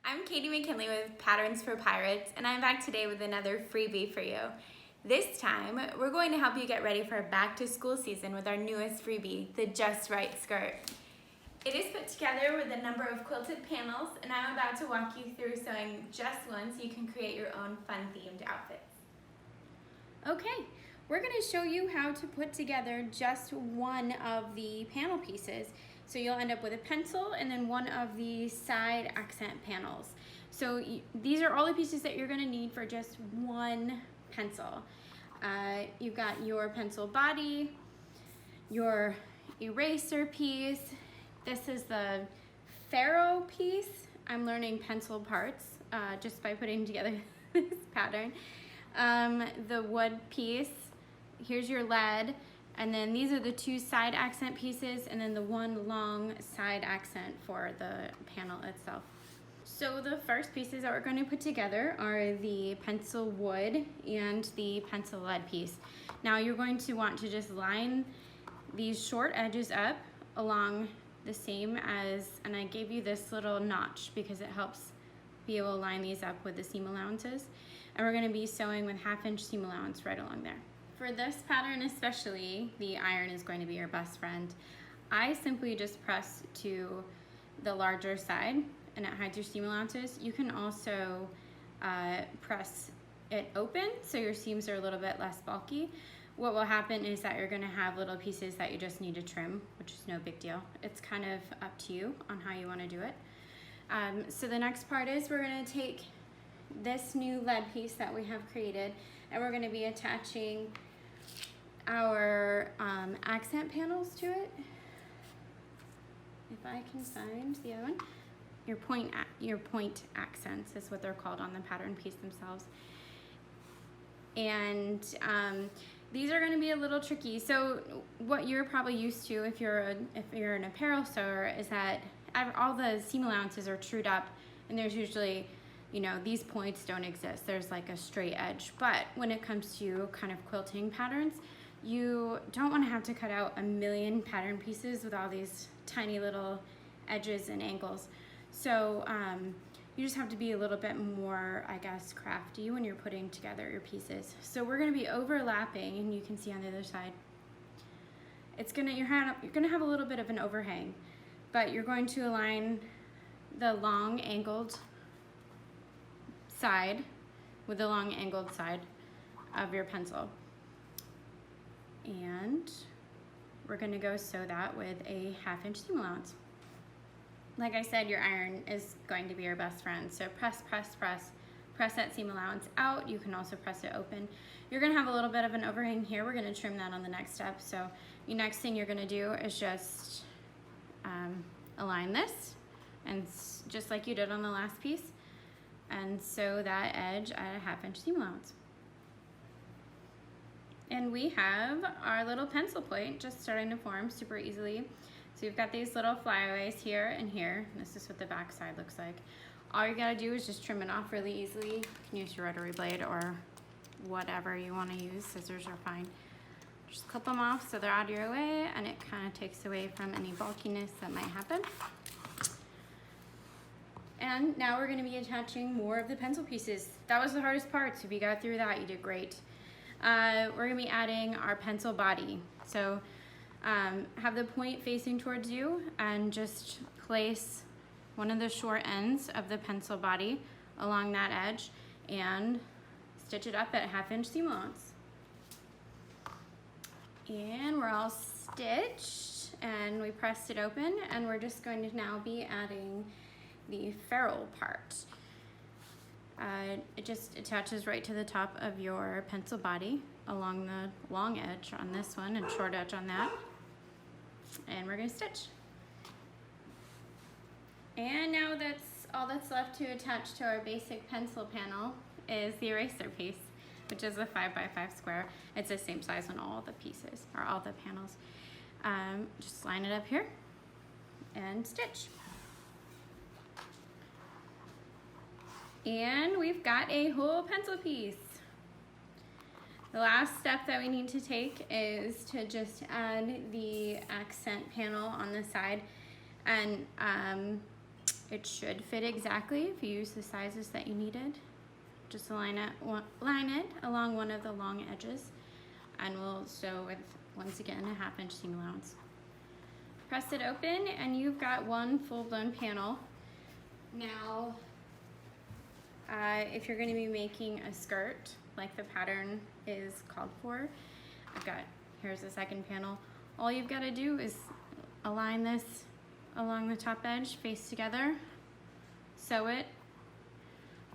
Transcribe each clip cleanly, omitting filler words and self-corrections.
I'm Katie McKinley with Patterns for Pirates, and I'm back today with another freebie for you. This time, we're going to help you get ready for back to school season with our newest freebie, the Just Right skirt. It is put together with a number of quilted panels, and I'm about to walk you through sewing just one so you can create your own fun themed outfits. Okay, we're going to show you how to put together just one of the panel pieces. So you'll end up with a pencil and then one of the side accent panels. So these are all the pieces that you're going to need for just one pencil. You've got your pencil body, your eraser piece. This is the ferrule piece. I'm learning pencil parts just by putting together this pattern. The wood piece, here's your lead, and then these are the two side accent pieces and then the one long side accent for the panel itself. So the first pieces that we're going to put together are the pencil wood and the pencil lead piece. Now you're going to want to just line these short edges up along the same as, and I gave you this little notch because it helps be able to line these up with the seam allowances. And we're going to be sewing with 1/2 inch seam allowance right along there. For this pattern especially, the iron is going to be your best friend. I simply just press to the larger side and it hides your seam allowances. You can also press it open so your seams are a little bit less bulky. What will happen is that you're going to have little pieces that you just need to trim, which is no big deal. It's kind of up to you on how you want to do it. So the next part is we're going to take this new lead piece that we have created and we're going to be attaching our accent panels to it. If I can find the other one. Your point accents is what they're called on the pattern piece themselves. And these are going to be a little tricky. So what you're probably used to if you're an apparel sewer is that all the seam allowances are trued up and there's usually, you know, these points don't exist. There's like a straight edge. But when it comes to kind of quilting patterns, you don't want to have to cut out a million pattern pieces with all these tiny little edges and angles. So you just have to be a little bit more, I guess, crafty when you're putting together your pieces. So we're going to be overlapping, and you can see on the other side, you're going to have a little bit of an overhang, but you're going to align the long angled side with the long angled side of your pencil. And we're going to go sew that with a 1/2 inch seam allowance. Like I said, your iron is going to be your best friend. So press that seam allowance out. You can also press it open. You're going to have a little bit of an overhang here. We're going to trim that on the next step. So the next thing you're going to do is just align this, and just like you did on the last piece, and sew that edge at a 1/2 inch seam allowance. And we have our little pencil point just starting to form super easily. So you've got these little flyaways here and here. This is what the back side looks like. All you gotta do is just trim it off really easily. You can use your rotary blade or whatever you wanna use. Scissors are fine. Just clip them off so they're out of your way, and it kind of takes away from any bulkiness that might happen. And now we're gonna be attaching more of the pencil pieces. That was the hardest part, so if you got through that, you did great. We're gonna be adding our pencil body. So have the point facing towards you and just place one of the short ends of the pencil body along that edge and stitch it up at 1/2 inch seam allowance. And we're all stitched and we pressed it open, and we're just going to now be adding the ferrule part. It just attaches right to the top of your pencil body along the long edge on this one and short edge on that. And we're going to stitch. And now that's all that's left to attach to our basic pencil panel is the eraser piece, which is a 5x5 square. It's the same size on all the pieces, or all the panels. Just line it up here and stitch. And we've got a whole pencil piece. The last step that we need to take is to just add the accent panel on the side. And It should fit exactly if you use the sizes that you needed. Just line it along one of the long edges, and we'll sew with, once again, a 1/2 inch seam allowance. Press it open and you've got one full-blown panel. Now, if you're going to be making a skirt like the pattern is called for, here's the second panel. All you've got to do is align this along the top edge, face together, sew it,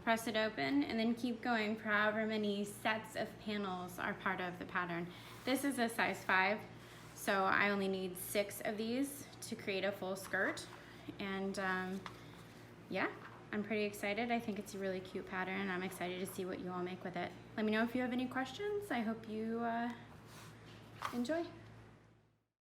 press it open, and then keep going for however many sets of panels are part of the pattern. This is a size 5, so I only need 6 of these to create a full skirt. And yeah, I'm pretty excited. I think it's a really cute pattern. I'm excited to see what you all make with it. Let me know if you have any questions. I hope you enjoy.